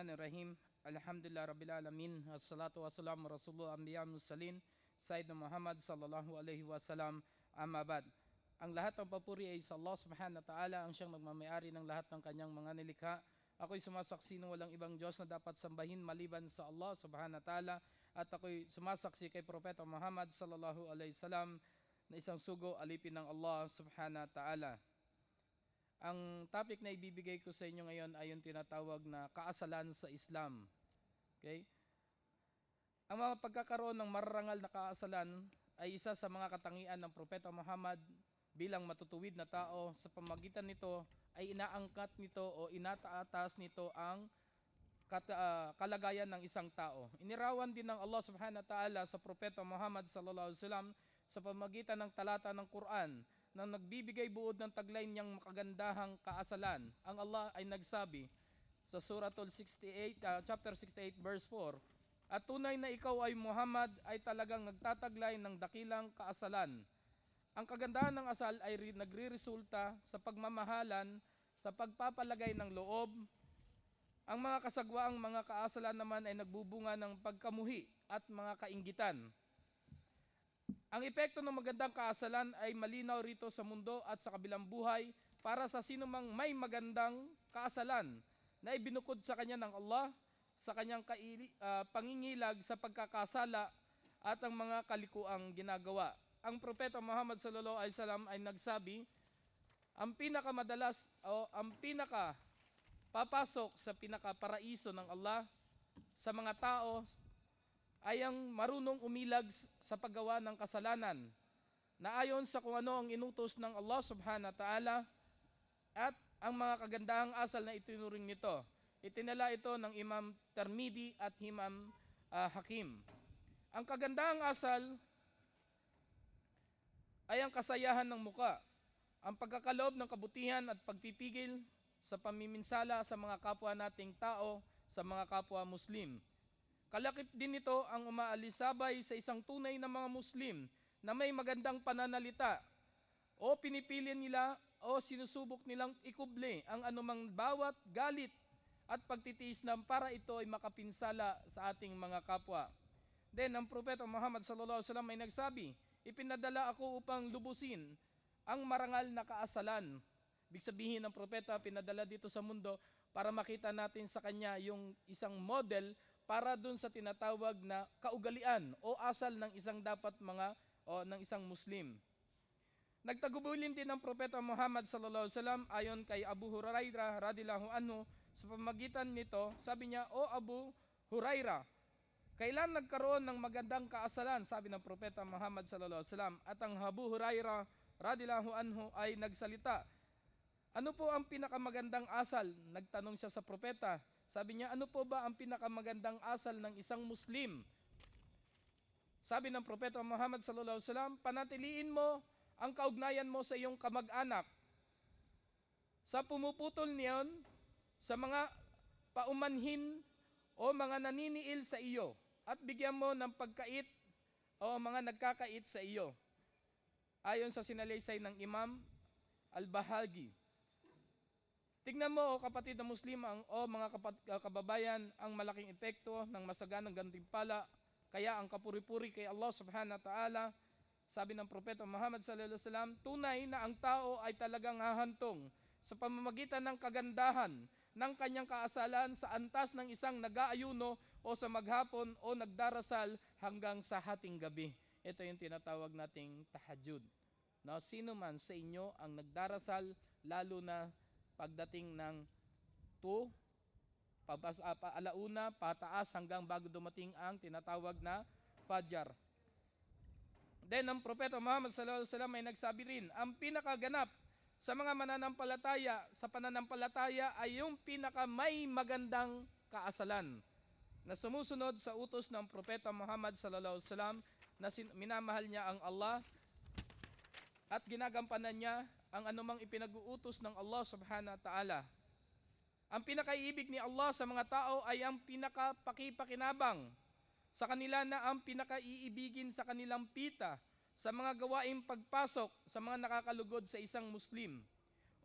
Bismillahirrahmanirrahim. Alhamdulillah Rabbil Alamin. Assalatu wassalamu Rasulullah Anbiya Musalin Sayyidina Muhammad sallallahu alaihi wasallam. Amma ba'd. Ang lahat ng papuri ay sa Allah subhanahu wa ta'ala, ang siyang nagmamayari ng lahat ng kanyang mga nilikha. Ako'y sumasaksi na walang ibang Diyos na dapat sambahin maliban sa Allah subhanahu wa ta'ala. At ako'y sumasaksi kay Propeta Muhammad sallallahu alaihi wasallam na isang sugo alipin ng Allah subhanahu wa ta'ala. Ang topic na ibibigay ko sa inyo ngayon ay yung tinatawag na kaasalan sa Islam. Okay? Ang mga pagkakaroon ng mararangal na kaasalan ay isa sa mga katangian ng Propeta Muhammad bilang matutuwid na tao. Sa pamagitan nito ay inaangkat nito o inataatas nito ang kalagayan ng isang tao. Inirawan din ng Allah subhanahu wa ta'ala sa Propeta Muhammad sallallahu alaihi wasallam sa pamagitan ng talata ng Quran na nagbibigay buod ng taglay niyang makagandahang kaasalan. Ang Allah ay nagsabi sa Suratul 68, chapter 68 verse 4, at tunay na ikaw ay Muhammad ay talagang nagtataglay ng dakilang kaasalan. Ang kagandahan ng asal ay nagre-resulta sa pagmamahalan, sa pagpapalagay ng loob. Ang mga kasagwaang mga kaasalan naman ay nagbubunga ng pagkamuhi at mga kainggitan. Ang epekto ng magandang kaasalan ay malinaw rito sa mundo at sa kabilang buhay para sa sinumang may magandang kaasalan na ibinukod sa kanya ng Allah sa kanyang pangingilag sa pagkakasala at ang mga kalikuang ginagawa. Ang Propeta Muhammad sallallahu alaihi wasallam ay nagsabi, ang pinakamadalas o ang papasok sa pinakaparaiso ng Allah sa mga tao ay ang marunong umilag sa paggawa ng kasalanan na ayon sa kung ano ang inutos ng Allah subhanahu wa ta'ala at ang mga kagandahang asal na itinuring nito. Itinala ito ng Imam Tirmidhi at Imam Hakim. Ang kagandahang asal ay ang kasayahan ng muka, ang pagkakaloob ng kabutihan at pagpipigil sa pamiminsala sa mga kapwa nating tao, sa mga kapwa Muslim. Kalakip din ito ang umaalisabay sa isang tunay na mga Muslim na may magandang pananalita o pinipili nila o sinusubok nilang ikuble ang anumang bawat galit at pagtitiis na para ito ay makapinsala sa ating mga kapwa. Then ang Propeta Muhammad sallallahu alaihi wasallam ay nagsabi, ipinadala ako upang lubusin ang marangal na kaasalan. Ibig sabihin ng propeta pinadala dito sa mundo para makita natin sa kanya yung isang model para dun sa tinatawag na kaugalian o asal ng isang ng isang Muslim. Nagtagubulin din ng Propeta Muhammad sallallahu alaihi wasallam ayon kay Abu Hurairah radhiyallahu anhu sa pamagitan nito, sabi niya, "O Abu Hurairah, kailan nagkaroon ng magandang kaasalan?" sabi ng Propeta Muhammad sallallahu alaihi wasallam. At ang Abu Hurairah radhiyallahu anhu ay nagsalita, "Ano po ang pinakamagandang asal?" Nagtanong siya sa propeta. Sabi niya, ano po ba ang pinakamagandang asal ng isang Muslim? Sabi ng Propeta Muhammad sallallahu alaihi wasallam, panatiliin mo ang kaugnayan mo sa iyong kamag-anak. Sa pumuputol niyon sa mga paumanhin o mga naniniil sa iyo at bigyan mo ng pagkait o mga nagkakait sa iyo. Ayon sa sinalaysay ng Imam Al-Bahagi. Tignan mo, o kapatid na Muslim o mga kababayan, ang malaking epekto ng masaganang gantimpala. Kaya ang kapuri-puri kay Allah subhanahu wa ta'ala, sabi ng Propeta Muhammad sallallahu alaihi wasallam, tunay na ang tao ay talagang hahantong sa pamamagitan ng kagandahan ng kanyang kaasalan sa antas ng isang nag-aayuno o sa maghapon o nagdarasal hanggang sa hating gabi. Ito yung tinatawag nating tahajjud. Now, sino man sa inyo ang nagdarasal, lalo na pagdating ng alauna, pataas hanggang bago dumating ang tinatawag na Fajr. Then ang Propeta Muhammad sallallahu alaihi wasallam ay nagsabi rin, ang pinakaganap sa mga mananampalataya, sa pananampalataya ay yung pinakamay magandang kaasalan na sumusunod sa utos ng Propeta Muhammad sallallahu alaihi wasallam na minamahal niya ang Allah at ginagampanan niya ang anumang ipinag-uutos ng Allah subhanahu wa ta'ala. Ang pinakaiibig ni Allah sa mga tao ay ang pinakapakipakinabang sa kanila na ang pinakaiibigin sa kanilang pita sa mga gawaing pagpasok sa mga nakakalugod sa isang Muslim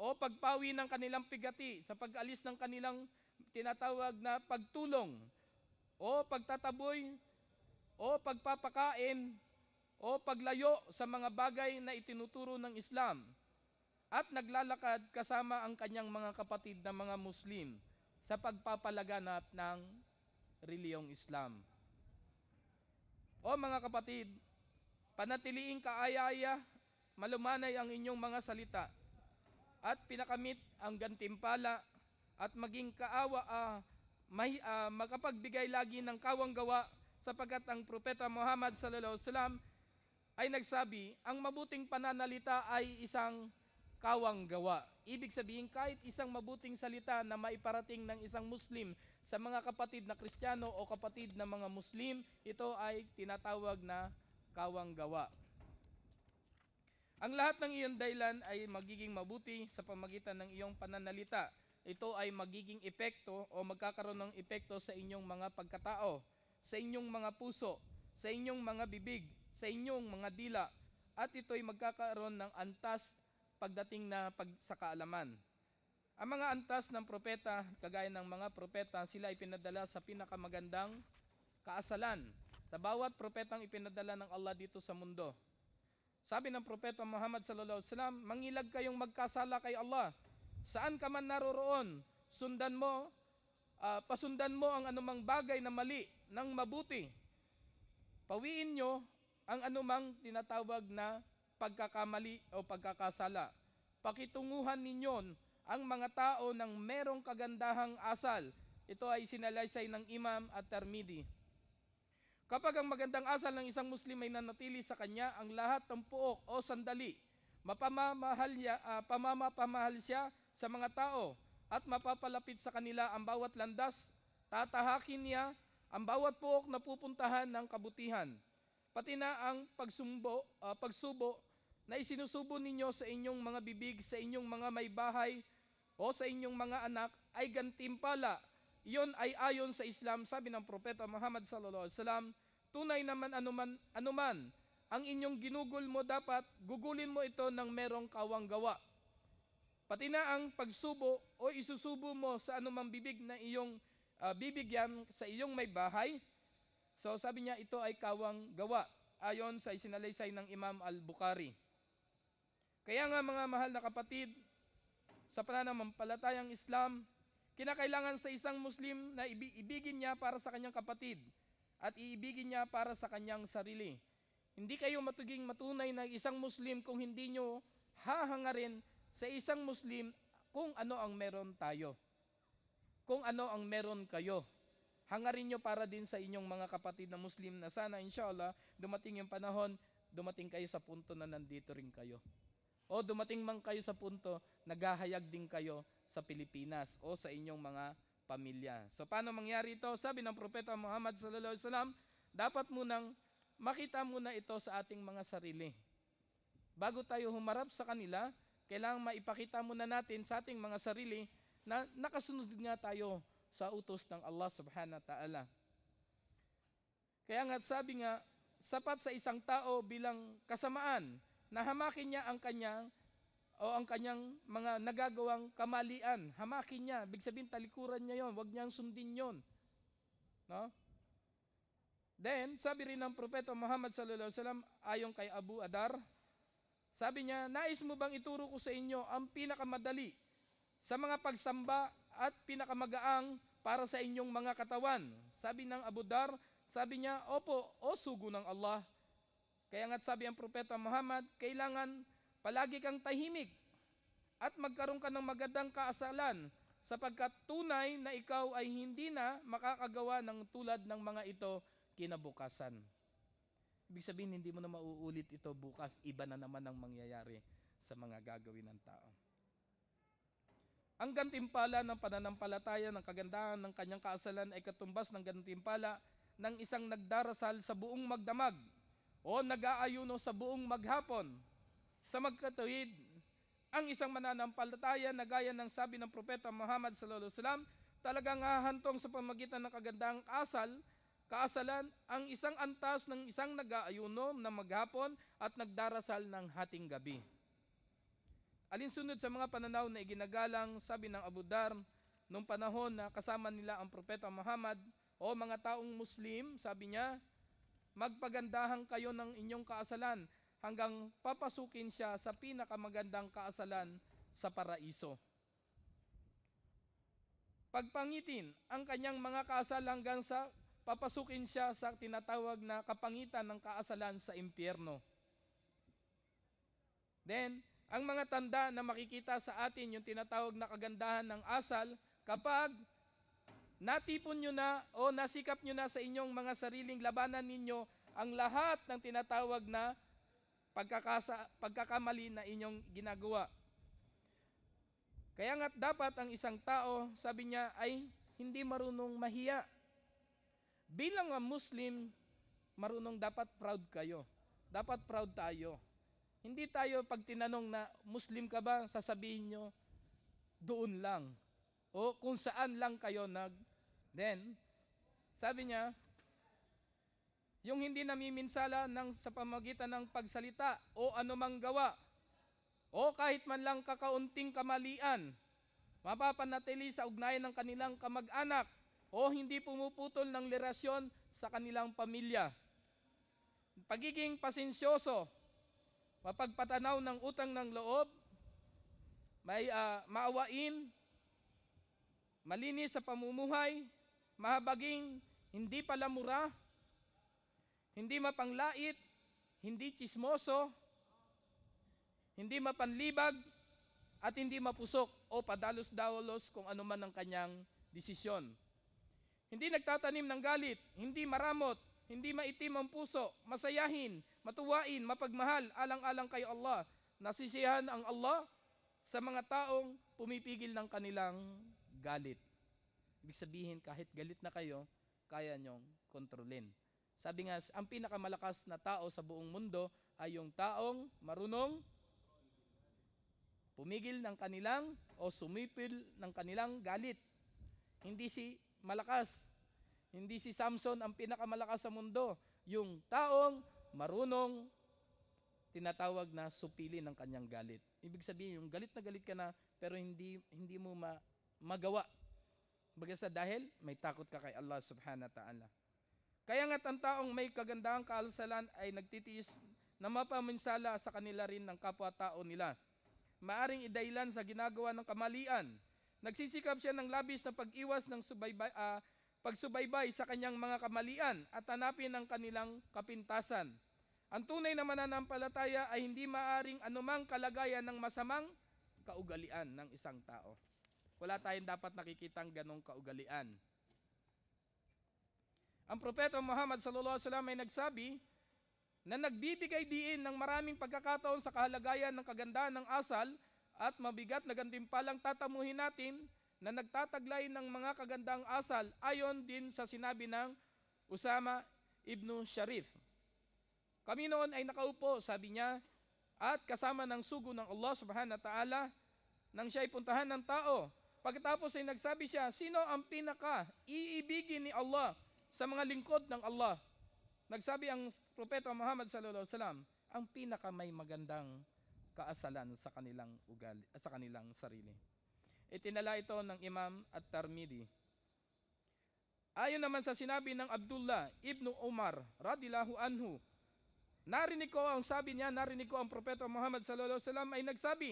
o pagpawi ng kanilang pigati sa pag-alis ng kanilang tinatawag na pagtulong o pagtataboy o pagpapakain o paglayo sa mga bagay na itinuturo ng Islam at naglalakad kasama ang kanyang mga kapatid na mga Muslim sa pagpapalaganap ng reliyong Islam. O mga kapatid, panatiliing kaaya-aya, malumanay ang inyong mga salita at pinakamit ang gantimpala at maging makapagbigay lagi ng kawang gawa, sapagkat ang Propeta Muhammad sallallahu alaihi wasallam ay nagsabi, ang mabuting pananalita ay isang kawang gawa. Ibig sabihin, kahit isang mabuting salita na maiparating ng isang Muslim sa mga kapatid na Kristiyano o kapatid na mga Muslim, ito ay tinatawag na kawang gawa. Ang lahat ng iyong dahilan ay magiging mabuti sa pamagitan ng iyong pananalita. Ito ay magiging epekto o magkakaroon ng epekto sa inyong mga pagkatao, sa inyong mga puso, sa inyong mga bibig, sa inyong mga dila, at ito'y magkakaroon ng antas pagdating na sa kaalaman. Ang mga antas ng propeta, kagaya ng mga propeta, sila ay pinadala sa pinakamagandang kaasalan. Sa bawat propetang ipinadala ng Allah dito sa mundo. Sabi ng Propeta Muhammad sallallahu alaihi wasallam, mangilag kayong magkasala kay Allah. Saan ka man naroroon, pasundan mo ang anumang bagay na mali ng mabuti. Pawiin nyo ang anumang tinatawag na pagkakamali o pagkakasala. Pakitunguhan ninyo ang mga tao ng merong kagandahang asal. Ito ay sinalaysay ng Imam at-Tirmidhi. Kapag ang magandang asal ng isang Muslim ay nanatili sa kanya, ang lahat ng puok o sandali, pamamapamahal siya sa mga tao at mapapalapit sa kanila ang bawat landas, tatahakin niya ang bawat puok na pupuntahan ng kabutihan. Pati na ang pagsubo na isinusubo ninyo sa inyong mga bibig, sa inyong mga may bahay o sa inyong mga anak ay gantimpala. Iyon ay ayon sa Islam, sabi ng Propeta Muhammad sallallahu alaihi wasallam, tunay naman anuman ang inyong ginugol mo, dapat gugulin mo ito ng merong kawang gawa. Pati na ang pagsubo o isusubo mo sa anumang bibig na iyong bibigyan sa iyong may bahay. So sabi niya, ito ay kawang gawa, ayon sa isinalaysay ng Imam al-Bukhari. Kaya nga mga mahal na kapatid, sa pananampalatayang Islam, kinakailangan sa isang Muslim na ibigin niya para sa kanyang kapatid at iibigin niya para sa kanyang sarili. Hindi kayo matunay na isang Muslim kung hindi nyo hahangarin sa isang Muslim kung ano ang meron tayo. Kung ano ang meron kayo. Hangarin nyo para din sa inyong mga kapatid na Muslim na sana inshallah dumating yung panahon, dumating kayo sa punto na nandito rin kayo. O dumating man kayo sa punto, naghahayag din kayo sa Pilipinas o sa inyong mga pamilya. So paano mangyari ito? Sabi ng Propeta Muhammad sallallahu alaihi wasallam, dapat munang makita muna ito sa ating mga sarili. Bago tayo humarap sa kanila, kailangang maipakita muna natin sa ating mga sarili na nakasunod nga tayo sa utos ng Allah subhanahu wa ta'ala. Kaya nga sabi nga, sapat sa isang tao bilang kasamaan na hamakin niya ang kanyang mga nagagawang kamalian. Hamakin niya. Big sabihin, talikuran niya yon. Huwag niyang sundin yon. No? Then, sabi rin ng Propeta Muhammad sallallahu alaihi wasallam, ayon kay Abu Adar, sabi niya, nais mo bang ituro ko sa inyo ang pinakamadali sa mga pagsamba at pinakamagaang para sa inyong mga katawan? Sabi ng Abu Dar, sabi niya, opo, o sugo ng Allah. Kaya nga't sabi ang Propeta Muhammad, kailangan palagi kang tahimik at magkaroon ka ng magandang kaasalan, sapagkat tunay na ikaw ay hindi na makakagawa ng tulad ng mga ito kinabukasan. Ibig sabihin, hindi mo na mauulit ito bukas, iba na naman ang mangyayari sa mga gagawin ng tao. Ang gantimpala ng pananampalataya ng kagandahan ng kanyang kaasalan ay katumbas ng gantimpala ng isang nagdarasal sa buong magdamag o nag-aayuno sa buong maghapon. Sa magkatuwid, ang isang mananampalataya na gaya ng sabi ng Propeta Muhammad sallallahu alaihi wasallam, talagang hahantong sa pamagitan ng kagandahang kaasalan ang isang antas ng isang nag-aayuno na maghapon at nagdarasal ng hating gabi. Alinsunod sa mga pananaw na iginagalang, sabi ng Abu Dar, nung panahon na kasama nila ang Propeta Muhammad, o mga taong Muslim, sabi niya, magpagandahan kayo ng inyong kaasalan hanggang papasukin siya sa pinakamagandang kaasalan sa paraiso. Pagpangitin ang kanyang mga kaasal hanggang sa papasukin siya sa tinatawag na kapangitan ng kaasalan sa impyerno. Then, ang mga tanda na makikita sa atin, yung tinatawag na kagandahan ng asal, kapag natipon nyo na o nasikap nyo na sa inyong mga sariling labanan ninyo ang lahat ng tinatawag na pagkakamali na inyong ginagawa. Kaya nga dapat ang isang tao, sabi niya, ay hindi marunong mahiya. Bilang Muslim, marunong dapat proud kayo. Dapat proud tayo. Hindi tayo pag tinanong na Muslim ka ba, sasabihin nyo, doon lang. O kung saan lang kayo Then, sabi niya, yung hindi namiminsala sa pamagitan ng pagsalita o anumang gawa, o kahit man lang kakaunting kamalian, mapapanatili sa ugnayan ng kanilang kamag-anak, o hindi pumuputol ng relasyon sa kanilang pamilya. Pagiging pasensyoso, mapagpatanaw ng utang ng loob, may maawain, malinis sa pamumuhay, mahabaging, hindi palamura, hindi mapanglait, hindi tsismoso, hindi mapanlibag, at hindi mapusok o padalos-dalos kung ano man ang kanyang desisyon. Hindi nagtatanim ng galit, hindi maramot, hindi maitim ang puso, masayahin, matuwain, mapagmahal, alang-alang kay Allah. Nasisiyahan ang Allah sa mga taong pumipigil ng kanilang galit. Ibig sabihin, kahit galit na kayo, kaya nyong kontrolin. Sabi nga, ang pinakamalakas na tao sa buong mundo ay yung taong marunong pumigil ng kanilang o sumipil ng kanilang galit. Hindi si malakas, hindi si Samson ang pinakamalakas sa mundo. Yung taong marunong tinatawag na supili ng kanyang galit. Ibig sabihin, yung galit na galit ka na, pero hindi mo magawa. Bagasa dahil may takot ka kay Allah subhanahu wa ta'ala. Kaya nga't ang taong may kagandahang kaalasalan ay nagtitiis na mapaminsala sa kanila rin ng kapwa-tao nila. Maaring idailan sa ginagawa ng kamalian. Nagsisikap siya ng labis na pag-iwas ng pagsubaybay sa kanyang mga kamalian at hanapin ang kanilang kapintasan. Ang tunay na mananampalataya ay hindi maaring anumang kalagayan ng masamang kaugalian ng isang tao. Wala tayong dapat nakikitang ganong kaugalian. Ang Propeta Muhammad sallallahu alaihi wasallam ay nagsabi na nagbibigay diin ng maraming pagkakataon sa kahalagayan ng kagandahan ng asal at mabigat na gantimpalang tatamuhin natin na nagtataglay ng mga kagandang asal ayon din sa sinabi ng Usama ibn Sharif. Kami noon ay nakaupo, sabi niya, at kasama ng sugo ng Allah subhanahu wa ta'ala nang siya ay puntahan ng tao. Pagkatapos ay nagsabi siya, sino ang pinaka-iibigin ni Allah sa mga lingkod ng Allah? Nagsabi ang Propeta Muhammad sallallahu alaihi wasallam, ang pinakamay magandang kaasalan sa kanilang ugali, sa kanilang sarili. Itinala ito ng Imam At-Tirmidhi. Ayon naman sa sinabi ng Abdullah ibn Umar radhiyallahu anhu, narinig ko ang Propeta Muhammad sallallahu alaihi wasallam ay nagsabi,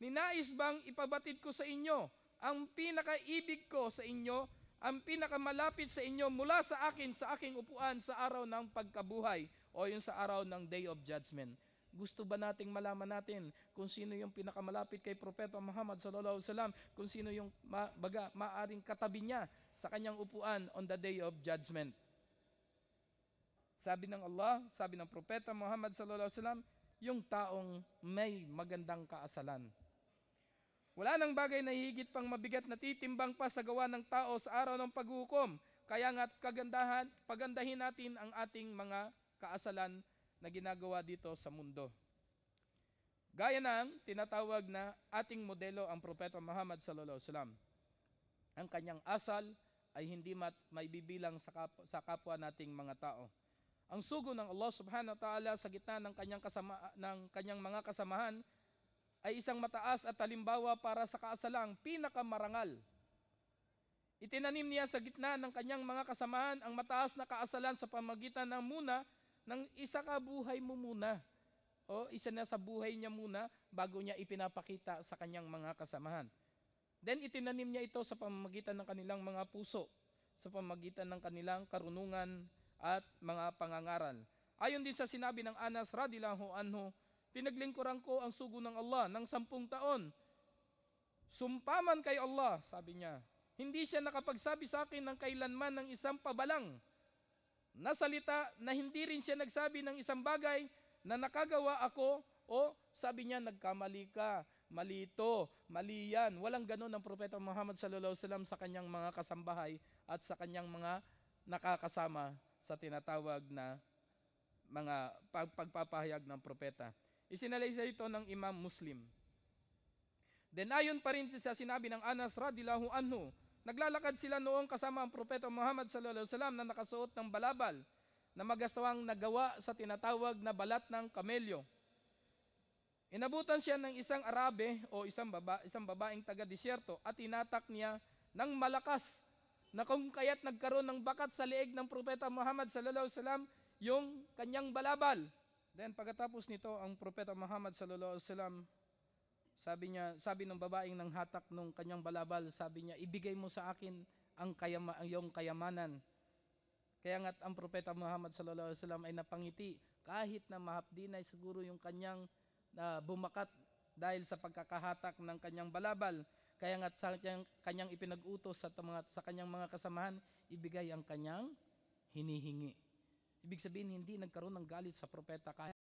ninais bang ipabatid ko sa inyo ang pinakaibig ko sa inyo, ang pinakamalapit sa inyo mula sa akin sa aking upuan sa araw ng pagkabuhay o yung sa araw ng Day of Judgment. Gusto ba nating malaman natin kung sino yung pinakamalapit kay Propeta Muhammad sallallahu alaihi wasallam, kung sino yung maaring katabi niya sa kanyang upuan on the Day of Judgment? Sabi ng Allah, sabi ng Propeta Muhammad sallallahu alaihi wasallam, yung taong may magandang kaasalan. Wala nang bagay na higit pang mabigat na titimbang pa sa gawa ng tao sa araw ng paghukom. Kaya nga't pagandahin natin ang ating mga kaasalan na ginagawa dito sa mundo. Gaya ng tinatawag na ating modelo ang Propeta Muhammad sallallahu alaihi wasallam. Ang kanyang asal ay hindi maibibilang sa kapwa nating mga tao. Ang sugo ng Allah subhanahu wa ta'ala sa gitna ng kanyang mga kasamahan ay isang mataas at halimbawa para sa kaasalang pinakamarangal. Itinanim niya sa gitna ng kanyang mga kasamahan ang mataas na kaasalan sa pamagitan ng muna ng isa ka buhay mo muna. O isa na sa buhay niya muna bago niya ipinapakita sa kanyang mga kasamahan. Then itinanim niya ito sa pamamagitan ng kanilang mga puso, sa pamamagitan ng kanilang karunungan at mga pangangaral. Ayon din sa sinabi ng Anas radhiyallahu anhu, pinaglingkuran ko ang sugo ng Allah ng 10 taon. Sumpaman kay Allah, sabi niya. Hindi siya nakapagsabi sa akin ng kailanman ng isang pabalang na salita na hindi rin siya nagsabi ng isang bagay na nakagawa ako o sabi niya nagkamali ka, mali ito, mali yan. Walang ganon ang Propeta Muhammad sallallahu alaihi wasallam sa kanyang mga kasambahay at sa kanyang mga nakakasama sa tinatawag na mga pagpapahayag ng propeta. Isinalaysay ito ng Imam Muslim. Then ayon pa rin sa sinabi ng Anas radhiyallahu anhu, naglalakad sila noong kasama ang Propeta Muhammad sallallahu alaihi wasallam na nakasuot ng balabal na magastawang nagawa sa tinatawag na balat ng kamelyo. Inabutan siya ng isang Arabe o isang babaeng taga-disyerto at tinatak niya ng malakas na kung kaya't nagkaroon ng bakat sa leeg ng Propeta Muhammad sallallahu alaihi wasallam yung kanyang balabal. Then pagkatapos nito ang Propeta Muhammad sallallahu alaihi wasallam sabi ng babaeng nang hatak nung kanyang balabal, sabi niya, ibigay mo sa akin ang iyong kayamanan. Kaya nga't ang Propeta Muhammad sallallahu alaihi wasallam ay napangiti kahit na mahapdinay siguro yung kanyang bumakat dahil sa pagkakahatak ng kanyang balabal. Kaya nga't sa kanyang ipinag-utos sa kanyang mga kasamahan, ibigay ang kanyang hinihingi. Ibig sabihin, hindi nagkaroon ng galit sa propeta kahit